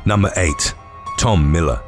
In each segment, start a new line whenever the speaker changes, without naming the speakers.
Number 8. Tom Miller.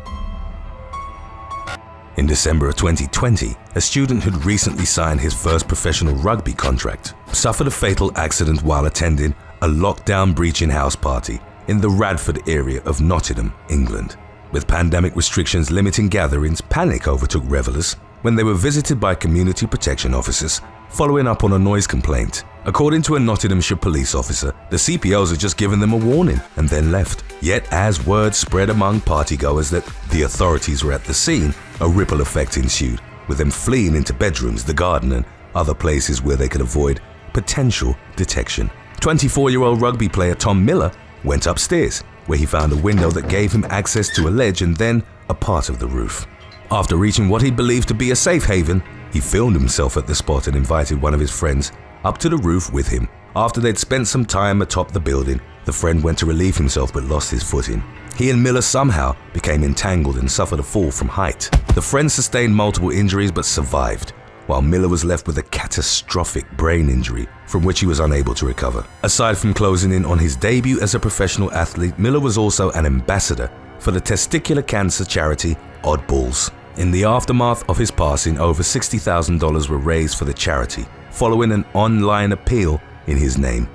In December of 2020, a student who'd recently signed his first professional rugby contract suffered a fatal accident while attending a lockdown-breaching house party in the Radford area of Nottingham, England. With pandemic restrictions limiting gatherings, panic overtook revelers when they were visited by community protection officers following up on a noise complaint. According to a Nottinghamshire police officer, the CPOs had just given them a warning and then left. Yet as word spread among partygoers that the authorities were at the scene, a ripple effect ensued, with them fleeing into bedrooms, the garden and other places where they could avoid potential detection. 24-year-old rugby player Tom Miller went upstairs, where he found a window that gave him access to a ledge and then a part of the roof. After reaching what he believed to be a safe haven, he filmed himself at the spot and invited one of his friends up to the roof with him. After they'd spent some time atop the building, the friend went to relieve himself but lost his footing. He and Miller somehow became entangled and suffered a fall from height. The friend sustained multiple injuries but survived, while Miller was left with a catastrophic brain injury from which he was unable to recover. Aside from closing in on his debut as a professional athlete, Miller was also an ambassador for the testicular cancer charity Oddballs. In the aftermath of his passing, over $60,000 were raised for the charity, following an online appeal in his name.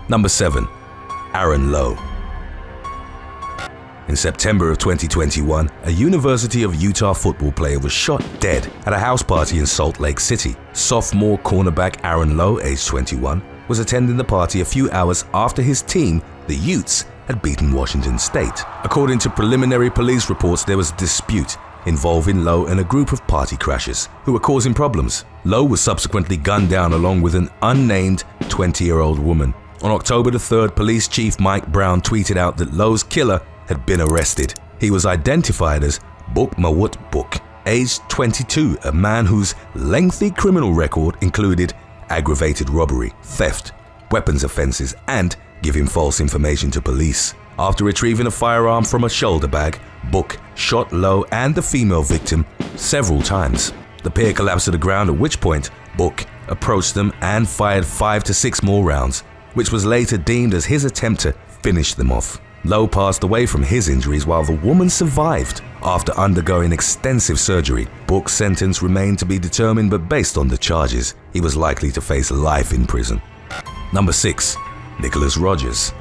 Number 7. Aaron Lowe. In September of 2021, a University of Utah football player was shot dead at a house party in Salt Lake City. Sophomore cornerback Aaron Lowe, aged 21, was attending the party a few hours after his team, the Utes, had beaten Washington State. According to preliminary police reports, there was a dispute involving Lowe and a group of party crashers who were causing problems. Lowe was subsequently gunned down along with an unnamed 20-year-old woman. On October the 3rd, Police Chief Mike Brown tweeted out that Lowe's killer had been arrested. He was identified as Book Mawut Book, aged 22, a man whose lengthy criminal record included aggravated robbery, theft, weapons offenses, and giving false information to police. After retrieving a firearm from a shoulder bag, Book shot Lowe and the female victim several times. The pair collapsed to the ground, at which point Book approached them and fired 5 to 6 more rounds, which was later deemed as his attempt to finish them off. Lowe passed away from his injuries while the woman survived after undergoing extensive surgery. Book's sentence remained to be determined, but based on the charges, he was likely to face life in prison. Number 6. Nicholas Rogers.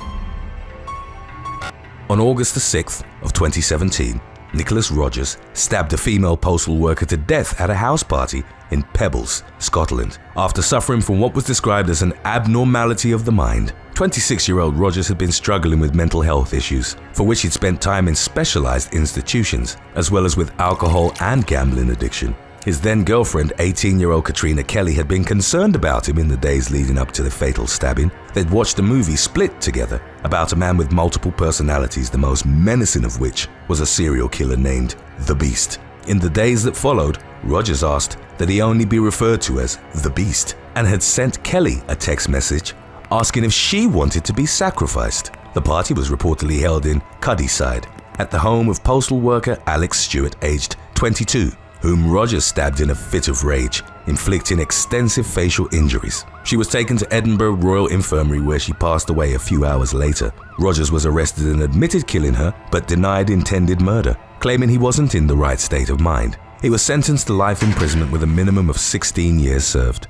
On August the 6th of 2017, Nicholas Rogers stabbed a female postal worker to death at a house party in Pebbles, Scotland, after suffering from what was described as an abnormality of the mind. 26-year-old Rogers had been struggling with mental health issues, for which he'd spent time in specialized institutions, as well as with alcohol and gambling addiction. His then-girlfriend, 18-year-old Katrina Kelly, had been concerned about him in the days leading up to the fatal stabbing. They'd watched a movie, Split, together, about a man with multiple personalities, the most menacing of which was a serial killer named The Beast. In the days that followed, Rogers asked that he only be referred to as The Beast, and had sent Kelly a text message asking if she wanted to be sacrificed. The party was reportedly held in Cuddyside, at the home of postal worker Alex Stewart, aged 22, whom Rogers stabbed in a fit of rage, inflicting extensive facial injuries. She was taken to Edinburgh Royal Infirmary, where she passed away a few hours later. Rogers was arrested and admitted killing her, but denied intended murder, claiming he wasn't in the right state of mind. He was sentenced to life imprisonment with a minimum of 16 years served.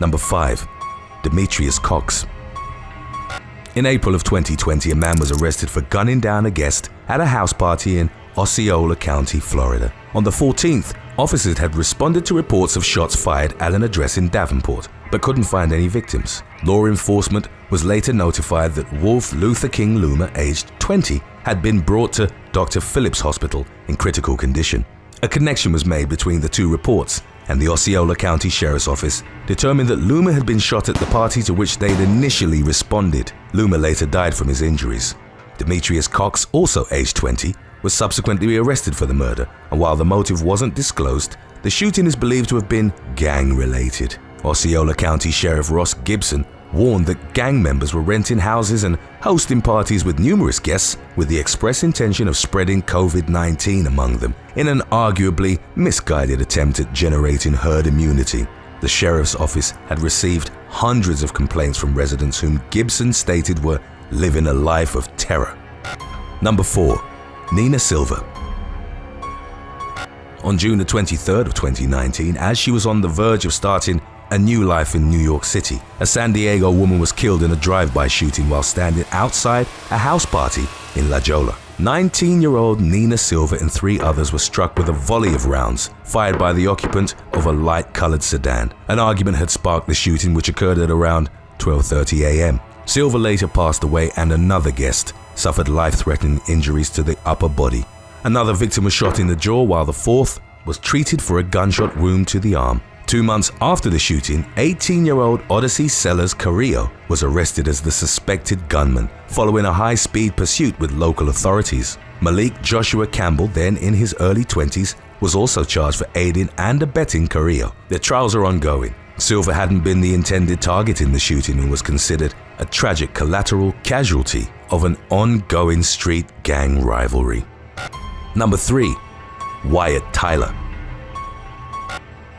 Number 5. Demetrius Cox. In April of 2020, a man was arrested for gunning down a guest at a house party in Osceola County, Florida. On the 14th, officers had responded to reports of shots fired at an address in Davenport, but couldn't find any victims. Law enforcement was later notified that Wolf Luther King Loomer, aged 20, had been brought to Dr. Phillips Hospital in critical condition. A connection was made between the two reports, and the Osceola County Sheriff's Office determined that Loomer had been shot at the party to which they'd initially responded. Loomer later died from his injuries. Demetrius Cox, also aged 20, was subsequently arrested for the murder, and while the motive wasn't disclosed, the shooting is believed to have been gang-related. Osceola County Sheriff Ross Gibson warned that gang members were renting houses and hosting parties with numerous guests with the express intention of spreading COVID-19 among them in an arguably misguided attempt at generating herd immunity. The sheriff's office had received hundreds of complaints from residents whom Gibson stated were living a life of terror. Number 4. Nina Silva. On June the 23rd of 2019, as she was on the verge of starting a new life in New York City, a San Diego woman was killed in a drive-by shooting while standing outside a house party in La Jolla. 19-year-old Nina Silva and 3 others were struck with a volley of rounds fired by the occupant of a light-colored sedan. An argument had sparked the shooting, which occurred at around 12:30 a.m. Silva later passed away, and another guest suffered life-threatening injuries to the upper body. Another victim was shot in the jaw, while the 4th was treated for a gunshot wound to the arm. 2 months after the shooting, 18-year-old Odyssey Sellers Carrillo was arrested as the suspected gunman, following a high-speed pursuit with local authorities. Malik Joshua Campbell, then in his early 20s, was also charged for aiding and abetting Carrillo. Their trials are ongoing. Silva hadn't been the intended target in the shooting and was considered a tragic collateral casualty of an ongoing street gang rivalry. Number 3. Wyatt Tyler.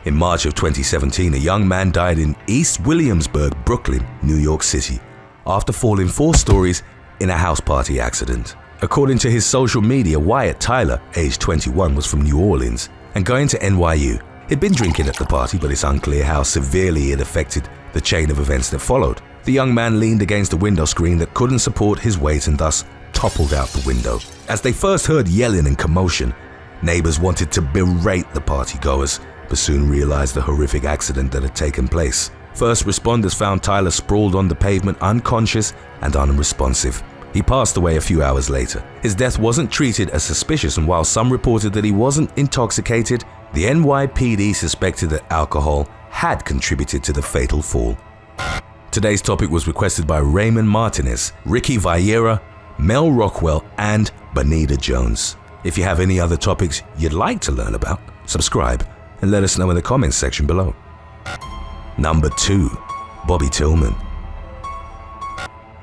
In March of 2017, a young man died in East Williamsburg, Brooklyn, New York City, after falling 4 stories in a house party accident. According to his social media, Wyatt Tyler, aged 21, was from New Orleans and going to NYU. He'd been drinking at the party, but it's unclear how severely it affected the chain of events that followed. The young man leaned against a window screen that couldn't support his weight and thus toppled out the window. As they first heard yelling and commotion, neighbors wanted to berate the partygoers, but soon realized the horrific accident that had taken place. First responders found Tyler sprawled on the pavement, unconscious and unresponsive. He passed away a few hours later. His death wasn't treated as suspicious, and while some reported that he wasn't intoxicated, the NYPD suspected that alcohol had contributed to the fatal fall. Today's topic was requested by Raymond Martinez, Ricky Vieira, Mel Rockwell, and Bonita Jones. If you have any other topics you'd like to learn about, subscribe and let us know in the comments section below. Number 2. Bobby Tillman.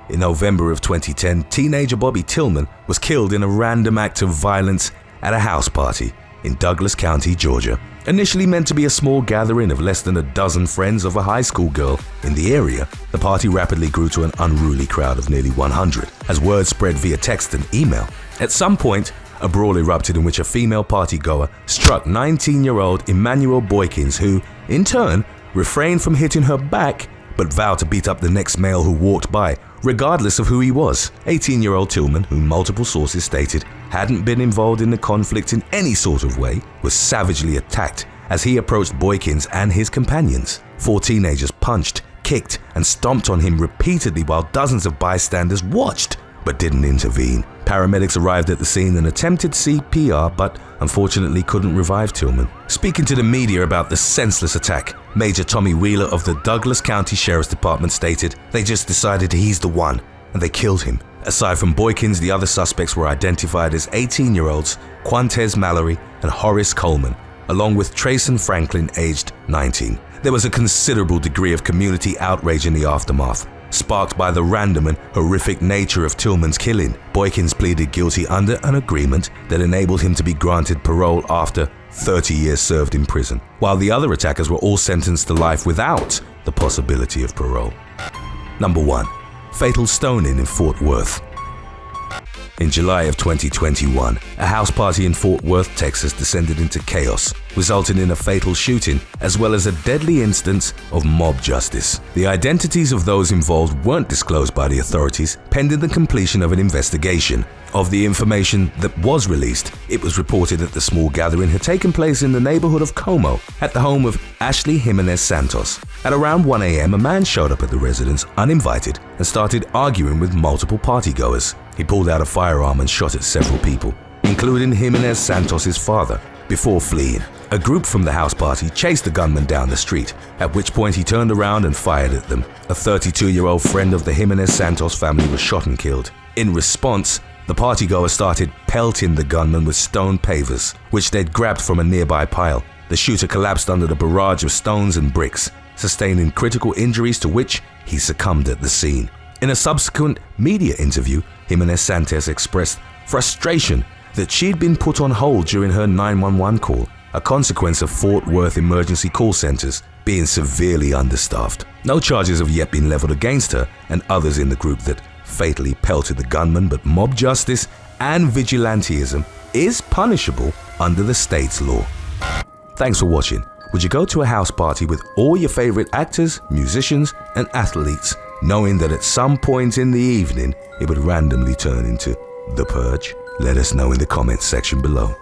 In November of 2010, teenager Bobby Tillman was killed in a random act of violence at a house party in Douglas County, Georgia. Initially meant to be a small gathering of less than a dozen friends of a high school girl in the area, the party rapidly grew to an unruly crowd of nearly 100 as word spread via text and email. At some point, a brawl erupted in which a female partygoer struck 19-year-old Emmanuel Boykins, who, in turn, refrained from hitting her back but vowed to beat up the next male who walked by, regardless of who he was. 18-year-old Tillman, who multiple sources stated hadn't been involved in the conflict in any sort of way, was savagely attacked as he approached Boykins and his companions. 4 teenagers punched, kicked, and stomped on him repeatedly while dozens of bystanders watched but didn't intervene. Paramedics arrived at the scene and attempted CPR, but unfortunately couldn't revive Tillman. Speaking to the media about the senseless attack, Major Tommy Wheeler of the Douglas County Sheriff's Department stated, "They just decided he's the one, and they killed him." Aside from Boykins, the other suspects were identified as 18-year-olds Quantez Mallory and Horace Coleman, along with Trayson Franklin, aged 19. There was a considerable degree of community outrage in the aftermath, sparked by the random and horrific nature of Tillman's killing. Boykins pleaded guilty under an agreement that enabled him to be granted parole after 30 years served in prison, while the other attackers were all sentenced to life without the possibility of parole. Number 1. Fatalstoning in Fort Worth. In July of 2021, a house party in Fort Worth, Texas descended into chaos, resulting in a fatal shooting as well as a deadly instance of mob justice. The identities of those involved weren't disclosed by the authorities, pending the completion of an investigation. Of the information that was released, it was reported that the small gathering had taken place in the neighborhood of Como at the home of Ashley Jimenez Santos. At around 1 a.m., a man showed up at the residence uninvited and started arguing with multiple partygoers. He pulled out a firearm and shot at several people, including Jimenez Santos' father, before fleeing. A group from the house party chased the gunman down the street, at which point he turned around and fired at them. A 32-year-old friend of the Jimenez Santos family was shot and killed. In response, the partygoers started pelting the gunman with stone pavers, which they'd grabbed from a nearby pile. The shooter collapsed under the barrage of stones and bricks, sustaining critical injuries to which he succumbed at the scene. In a subsequent media interview, Jimenez Santos expressed frustration that she'd been put on hold during her 911 call, a consequence of Fort Worth emergency call centers being severely understaffed. No charges have yet been leveled against her and others in the group that fatally pelted the gunman, but mob justice and vigilantism is punishable under the state's law. Thanks for watching. Would you go to a house party with all your favorite actors, musicians, and athletes, knowing that at some point in the evening it would randomly turn into The Purge? Let us know in the comments section below.